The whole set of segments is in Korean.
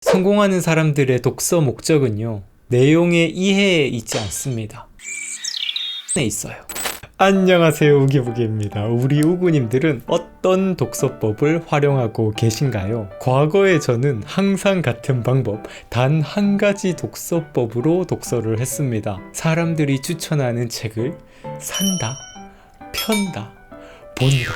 성공하는 사람들의 독서 목적은요, 내용의 이해에 있지 않습니다. 네, 있어요. 안녕하세요, 우기부기입니다. 우리 우구님들은 어떤 독서법을 활용하고 계신가요? 과거에 저는 항상 같은 방법, 단 한 가지 독서법으로 독서를 했습니다. 사람들이 추천하는 책을 산다, 편다, 본다.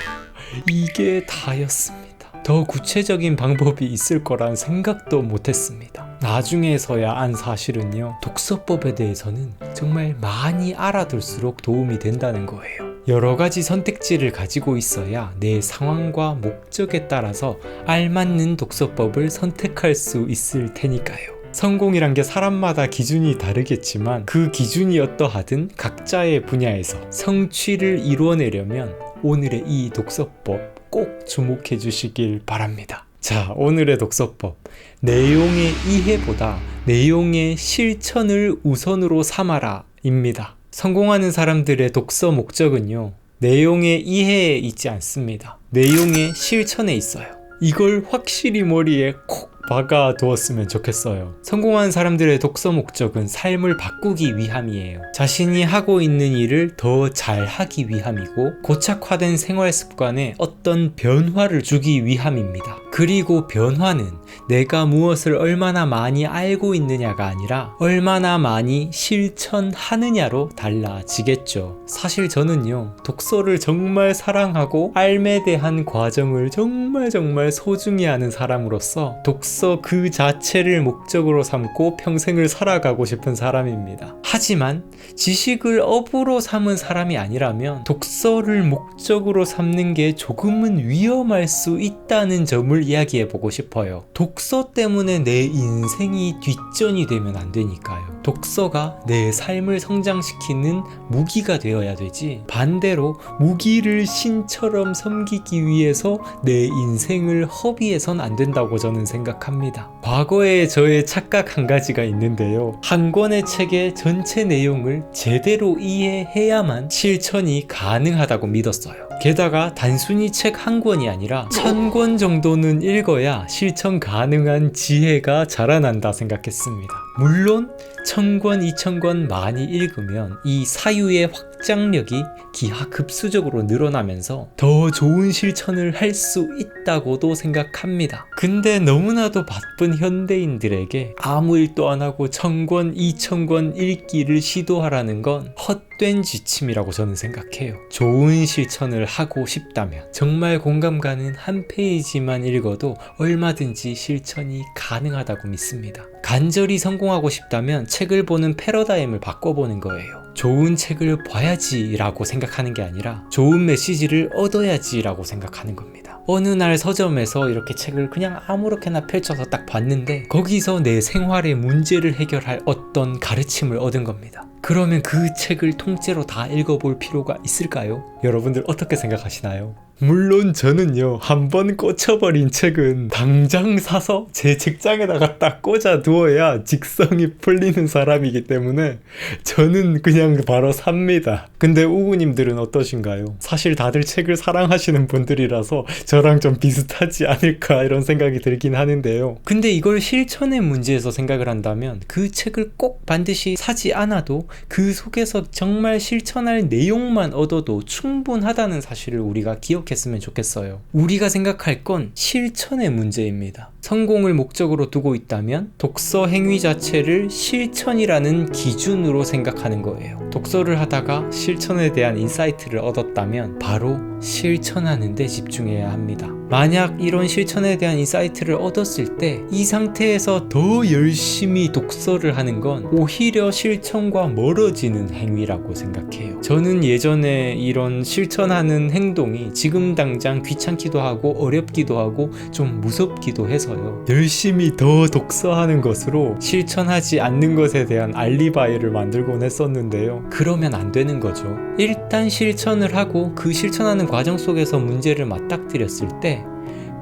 이게 다였습니다. 더 구체적인 방법이 있을 거란 생각도 못했습니다. 나중에서야 안 사실은요, 독서법에 대해서는 정말 많이 알아둘수록 도움이 된다는 거예요. 여러 가지 선택지를 가지고 있어야 내 상황과 목적에 따라서 알맞는 독서법을 선택할 수 있을 테니까요. 성공이란 게 사람마다 기준이 다르겠지만 그 기준이 어떠하든 각자의 분야에서 성취를 이루어내려면 오늘의 이 독서법 꼭 주목해 주시길 바랍니다. 자, 오늘의 독서법, 내용의 이해보다 내용의 실천을 우선으로 삼아라 입니다. 성공하는 사람들의 독서 목적은요, 내용의 이해에 있지 않습니다. 내용의 실천에 있어요. 이걸 확실히 머리에 콕 박아 두었으면 좋겠어요. 성공한 사람들의 독서 목적은 삶을 바꾸기 위함이에요. 자신이 하고 있는 일을 더 잘하기 위함이고, 고착화된 생활 습관에 어떤 변화를 주기 위함입니다. 그리고 변화는 내가 무엇을 얼마나 많이 알고 있느냐가 아니라 얼마나 많이 실천하느냐로 달라지겠죠. 사실 저는요, 독서를 정말 사랑하고 삶에 대한 과정을 정말 소중히 하는 사람으로서 독서 그 자체를 목적으로 삼고 평생을 살아가고 싶은 사람입니다. 하지만 지식을 업으로 삼은 사람이 아니라면 독서를 목적으로 삼는 게 조금은 위험할 수 있다는 점을 이야기해 보고 싶어요. 독서 때문에 내 인생이 뒷전이 되면 안 되니까요. 독서가 내 삶을 성장시키는 무기가 되어야 되지, 반대로 무기를 신처럼 섬기기 위해서 내 인생을 허비해선 안 된다고 저는 생각합니다. 과거에 저의 착각 한 가지가 있는데요, 한 권의 책의 전체 내용을 제대로 이해해야만 실천이 가능하다고 믿었어요. 게다가 단순히 책 한 권이 아니라 1000권 정도는 읽어야 실천 가능한 지혜가 자라난다 생각했습니다. 물론 1000권, 2000권 많이 읽으면 이 사유의 확장력이 기하급수적으로 늘어나면서 더 좋은 실천을 할 수 있다고도 생각합니다. 근데 너무나도 바쁜 현대인들에게 아무 일도 안 하고 1000권, 2000권 읽기를 시도하라는 건 헛된 지침이라고 저는 생각해요. 좋은 실천을 하고 싶다면 정말 공감 가는 한 페이지만 읽어도 얼마든지 실천이 가능하다고 믿습니다. 간절히 성공하고 싶다면 책을 보는 패러다임을 바꿔보는 거예요. 좋은 책을 봐야지 라고 생각하는 게 아니라 좋은 메시지를 얻어야지 라고 생각하는 겁니다. 어느 날 서점에서 이렇게 책을 그냥 아무렇게나 펼쳐서 딱 봤는데 거기서 내 생활의 문제를 해결할 어떤 가르침을 얻은 겁니다. 그러면 그 책을 통째로 다 읽어볼 필요가 있을까요? 여러분들 어떻게 생각하시나요? 물론 저는요, 한번 꽂혀버린 책은 당장 사서 제 책장에다가 딱 꽂아 두어야 직성이 풀리는 사람이기 때문에 저는 그냥 바로 삽니다. 근데 우구님들은 어떠신가요? 사실 다들 책을 사랑하시는 분들이라서 저랑 좀 비슷하지 않을까 이런 생각이 들긴 하는데요. 근데 이걸 실천의 문제에서 생각을 한다면 그 책을 꼭 반드시 사지 않아도 그 속에서 정말 실천할 내용만 얻어도 충분하다는 사실을 우리가 기억했으면 좋겠어요. 우리가 생각할 건 실천의 문제입니다. 성공을 목적으로 두고 있다면 독서 행위 자체를 실천이라는 기준으로 생각하는 거예요. 독서를 하다가 실천에 대한 인사이트를 얻었다면 바로 실천하는 데 집중해야 합니다. 만약 이런 실천에 대한 인사이트를 얻었을 때 이 상태에서 더 열심히 독서를 하는 건 오히려 실천과 멀어지는 행위라고 생각해요. 저는 예전에 이런 실천하는 행동이 지금 당장 귀찮기도 하고 어렵기도 하고 좀 무섭기도 해서요, 열심히 더 독서하는 것으로 실천하지 않는 것에 대한 알리바이를 만들곤 했었는데요. 그러면 안 되는 거죠. 일단 실천을 하고 그 실천하는 과정 속에서 문제를 맞닥뜨렸을 때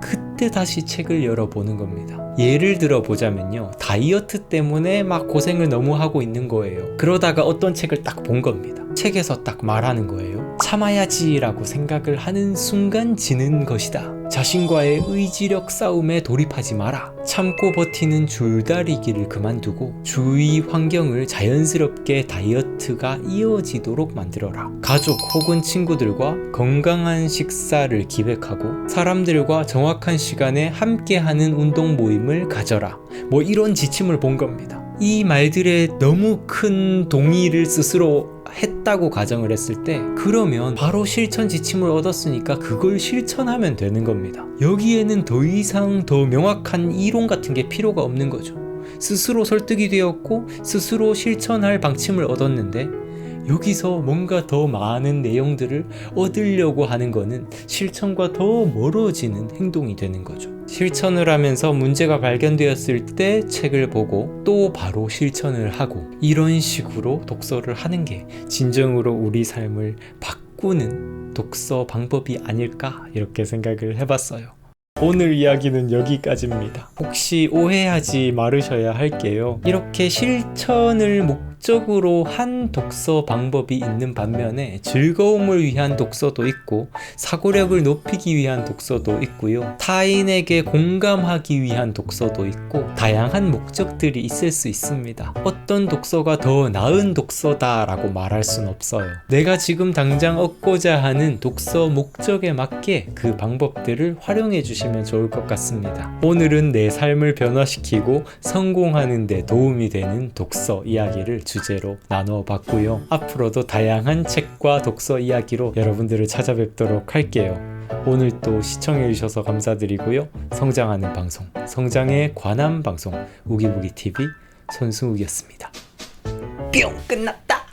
그때 다시 책을 열어보는 겁니다. 예를 들어 보자면요, 다이어트 때문에 막 고생을 너무 하고 있는 거예요. 그러다가 어떤 책을 딱 본 겁니다. 책에서 딱 말하는 거예요. 참아야지 라고 생각을 하는 순간 지는 것이다. 자신과의 의지력 싸움에 돌입하지 마라. 참고 버티는 줄다리기를 그만두고 주위 환경을 자연스럽게 다이어트가 이어지도록 만들어라. 가족 혹은 친구들과 건강한 식사를 기획하고 사람들과 정확한 시간에 함께하는 운동 모임을 가져라. 뭐 이런 지침을 본 겁니다. 이 말들에 너무 큰 동의를 스스로 했다고 가정을 했을 때 그러면 바로 실천 지침을 얻었으니까 그걸 실천하면 되는 겁니다. 여기에는 더 이상 더 명확한 이론 같은 게 필요가 없는 거죠. 스스로 설득이 되었고 스스로 실천할 방침을 얻었는데 여기서 뭔가 더 많은 내용들을 얻으려고 하는 거는 실천과 더 멀어지는 행동이 되는 거죠. 실천을 하면서 문제가 발견되었을 때 책을 보고 또 바로 실천을 하고 이런 식으로 독서를 하는 게 진정으로 우리 삶을 바꾸는 독서 방법이 아닐까 이렇게 생각을 해봤어요. 오늘 이야기는 여기까지입니다. 혹시 오해하지 말으셔야 할게요. 이렇게 실천을 목적으로 한 독서 방법이 있는 반면에 즐거움을 위한 독서도 있고 사고력을 높이기 위한 독서도 있고요. 타인에게 공감하기 위한 독서도 있고 다양한 목적들이 있을 수 있습니다. 어떤 독서가 더 나은 독서다라고 말할 순 없어요. 내가 지금 당장 얻고자 하는 독서 목적에 맞게 그 방법들을 활용해 주시면 좋을 것 같습니다. 오늘은 내 삶을 변화시키고 성공하는 데 도움이 되는 독서 이야기를 주제로 나누어 봤고요. 앞으로도 다양한 책과 독서 이야기로 여러분들을 찾아뵙도록 할게요. 오늘 또 시청해 주셔서 감사드리고요. 성장하는 방송, 성장에 관한 방송 우기부기TV 손승욱이었습니다. 뿅! 끝났다!